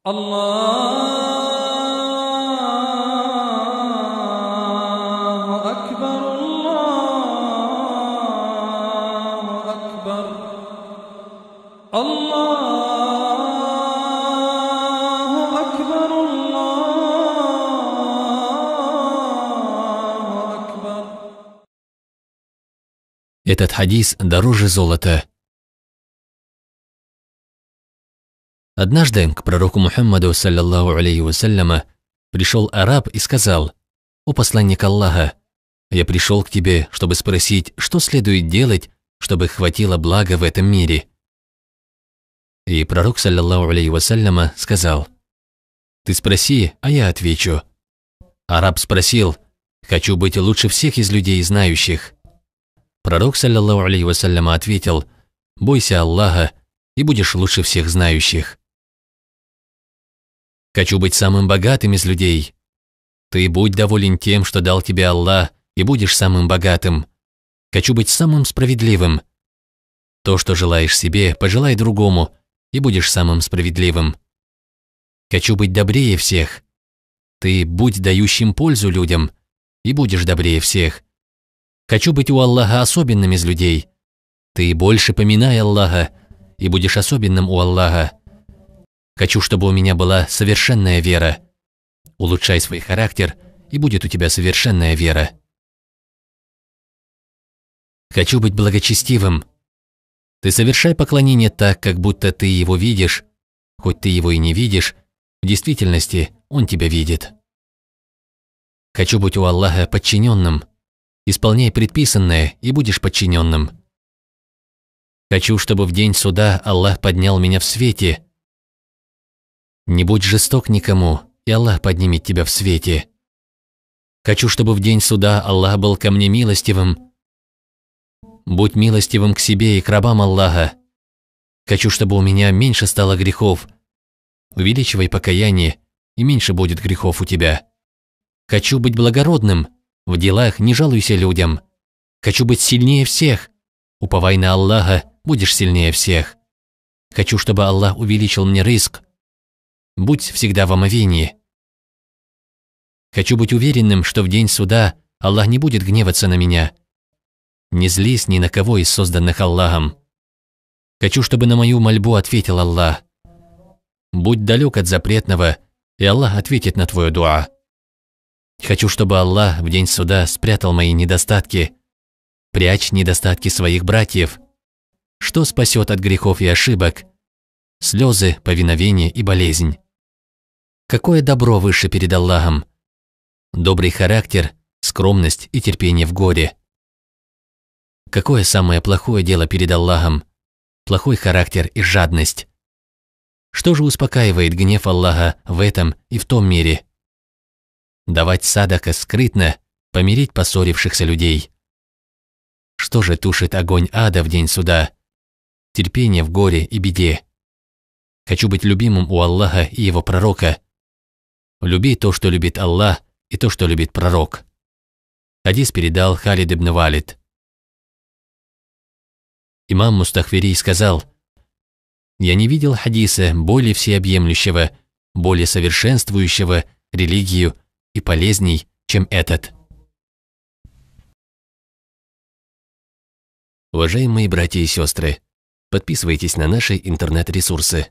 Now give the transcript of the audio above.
الله أكبر الله أكبر الله أكبر الله أكبر. Этот хадис дороже золота. Однажды к пророку Мухаммаду, саллаллаху алейхи вассаляма, пришел араб и сказал: «О посланник Аллаха, я пришел к тебе, чтобы спросить, что следует делать, чтобы хватило блага в этом мире». И пророк, саллаллаху алейхи вассаляма, сказал: «Ты спроси, а я отвечу». Араб спросил: «Хочу быть лучше всех из людей знающих». Пророк, саллаллаху алейхи вассаляма, ответил: «Бойся Аллаха, и будешь лучше всех знающих». Хочу быть самым богатым из людей. Ты будь доволен тем, что дал тебе Аллах, и будешь самым богатым. Хочу быть самым справедливым. То, что желаешь себе, пожелай другому, и будешь самым справедливым. Хочу быть добрее всех. Ты будь дающим пользу людям, и будешь добрее всех. Хочу быть у Аллаха особенным из людей. Ты больше поминай Аллаха, и будешь особенным у Аллаха. Хочу, чтобы у меня была совершенная вера. Улучшай свой характер, и будет у тебя совершенная вера. Хочу быть благочестивым. Ты совершай поклонение так, как будто ты его видишь, хоть ты его и не видишь, в действительности он тебя видит. Хочу быть у Аллаха подчиненным. Исполняй предписанное, и будешь подчиненным. Хочу, чтобы в день суда Аллах поднял меня в свете. Не будь жесток никому, и Аллах поднимет тебя в свете. Хочу, чтобы в день суда Аллах был ко мне милостивым. Будь милостивым к себе и к рабам Аллаха. Хочу, чтобы у меня меньше стало грехов. Увеличивай покаяние, и меньше будет грехов у тебя. Хочу быть благородным, в делах не жалуйся людям. Хочу быть сильнее всех. Уповай на Аллаха, будешь сильнее всех. Хочу, чтобы Аллах увеличил мне ризк. Будь всегда в омовении. Хочу быть уверенным, что в день суда Аллах не будет гневаться на меня. Не злись ни на кого из созданных Аллахом. Хочу, чтобы на мою мольбу ответил Аллах. Будь далек от запретного, и Аллах ответит на твою дуа. Хочу, чтобы Аллах в день суда спрятал мои недостатки. Прячь недостатки своих братьев. Что спасет от грехов и ошибок? Слезы, повиновение и болезнь. Какое добро выше перед Аллахом? Добрый характер, скромность и терпение в горе. Какое самое плохое дело перед Аллахом? Плохой характер и жадность. Что же успокаивает гнев Аллаха в этом и в том мире? Давать садака скрытно, помирить поссорившихся людей. Что же тушит огонь ада в день суда? Терпение в горе и беде. Хочу быть любимым у Аллаха и его пророка. Люби то, что любит Аллах, и то, что любит пророк. Хадис передал Халид ибн Валид. Имам Мустахфири сказал: «Я не видел хадиса более всеобъемлющего, более совершенствующего религию и полезней, чем этот». Уважаемые братья и сестры, подписывайтесь на наши интернет-ресурсы.